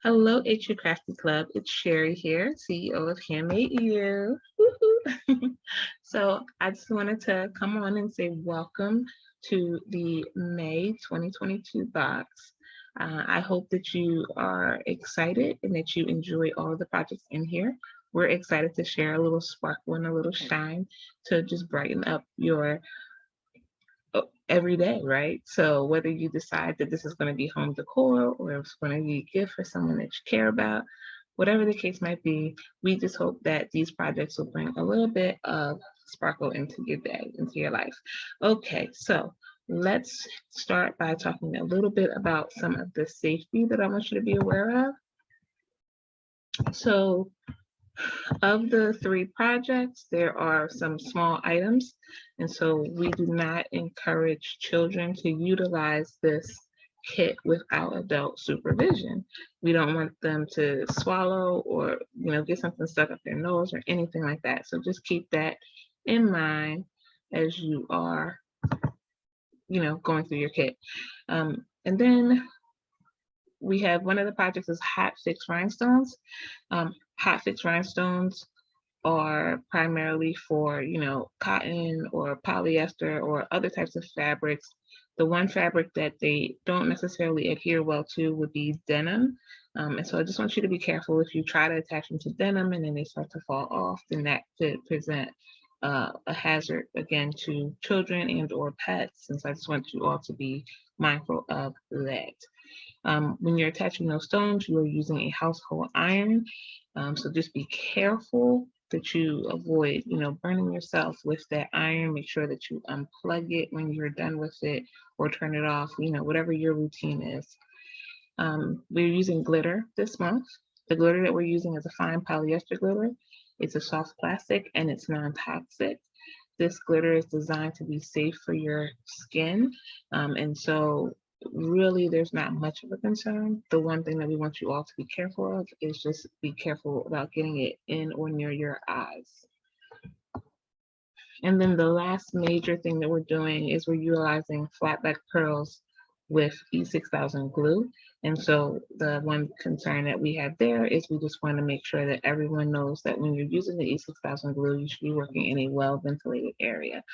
Hello, HU Crafty Club. It's Sherry here, CEO of Handmade U. So I just wanted to come on and say welcome to the May 2022 box. I hope that you are excited and that you enjoy all of the projects in here. We're excited to share a little sparkle and a little shine to just brighten up your every day, right? So whether you decide that this is going to be home decor or it's going to be a gift for someone that you care about, whatever the case might be, we just hope that these projects will bring a little bit of sparkle into your day, into your life. Okay, so let's start by talking a little bit about some of the safety that I want you to be aware of. So of the 3 projects, there are some small items, and so we do not encourage children to utilize this kit without adult supervision. We don't want them to swallow or get something stuck up their nose or anything like that. So just keep that in mind as you are going through your kit. And then we have one of the projects is hot fix rhinestones. Hot fix rhinestones are primarily for, cotton or polyester or other types of fabrics. The one fabric that they don't necessarily adhere well to would be denim. And so I just want you to be careful if you try to attach them to denim and then they start to fall off, then that could present a hazard again to children and or pets. And so I just want you all to be mindful of that. When you're attaching those stones, you are using a household iron. So just be careful that you avoid, burning yourself with that iron. Make sure that you unplug it when you're done with it or turn it off, whatever your routine is. We're using glitter this month. The glitter that we're using is a fine polyester glitter. It's a soft plastic and it's non-toxic. This glitter is designed to be safe for your skin. And so really there's not much of a concern. The one thing that we want you all to be careful of is just be careful about getting it in or near your eyes. And then the last major thing that we're doing is we're utilizing flatback pearls with E6000 glue. And so the one concern that we have there is we just want to make sure that everyone knows that when you're using the E6000 glue, you should be working in a well-ventilated area.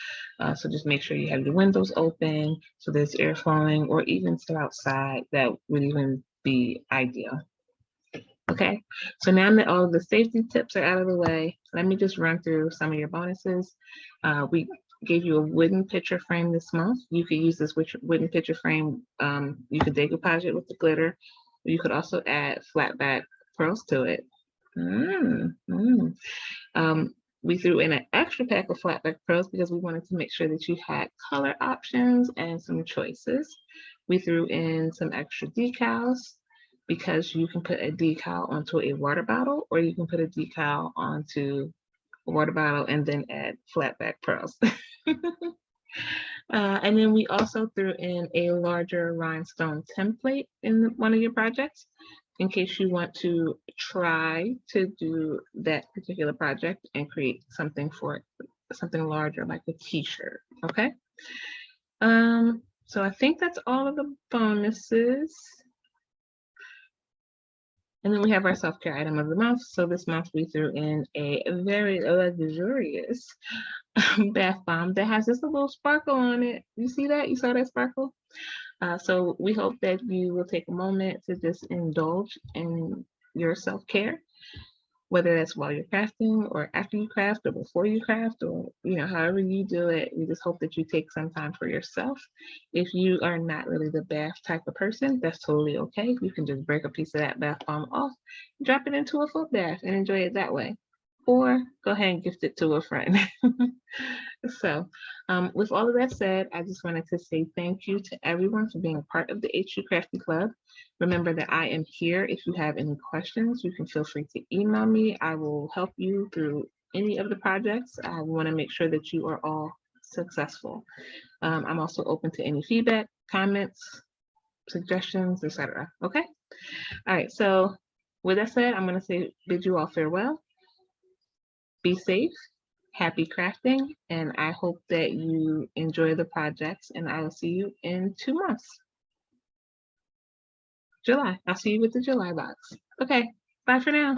So just make sure you have your windows open so there's air flowing, or even sit outside. That would even be ideal. Okay, so now that all of the safety tips are out of the way, let me just run through some of your bonuses. We gave you a wooden picture frame this month. You could use this wooden picture frame. You could decoupage it with the glitter. You could also add flatback pearls to it. We threw in an extra pack of flatback pearls because we wanted to make sure that you had color options and some choices. We threw in some extra decals because you can put a decal onto a water bottle, or you can put a decal onto a water bottle and then add flatback pearls. And then we also threw in a larger rhinestone template in one of your projects in case you want to try to do that particular project and create something larger like a t-shirt. Okay. So I think that's all of the bonuses. And then we have our self-care item of the month. So this month we threw in a very luxurious bath bomb that has just a little sparkle on it. You see that? You saw that sparkle? So we hope that you will take a moment to just indulge in your self-care, whether that's while you're crafting or after you craft or before you craft, or however you do it. We just hope that you take some time for yourself. If you are not really the bath type of person, that's totally okay. You can just break a piece of that bath bomb off, drop it into a foot bath and enjoy it that way, or go ahead and gift it to a friend. So with all of that said, I just wanted to say thank you to everyone for being a part of the HU Crafty Club. Remember that I am here. If you have any questions, you can feel free to email me. I will help you through any of the projects. I want to make sure that you are all successful. I'm also open to any feedback, comments, suggestions, etc. Okay? All right, so with that said, I'm going to bid you all farewell. Be safe. Happy crafting, and I hope that you enjoy the projects, and I will see you in 2 months. July. I'll see you with the July box. Okay, bye for now.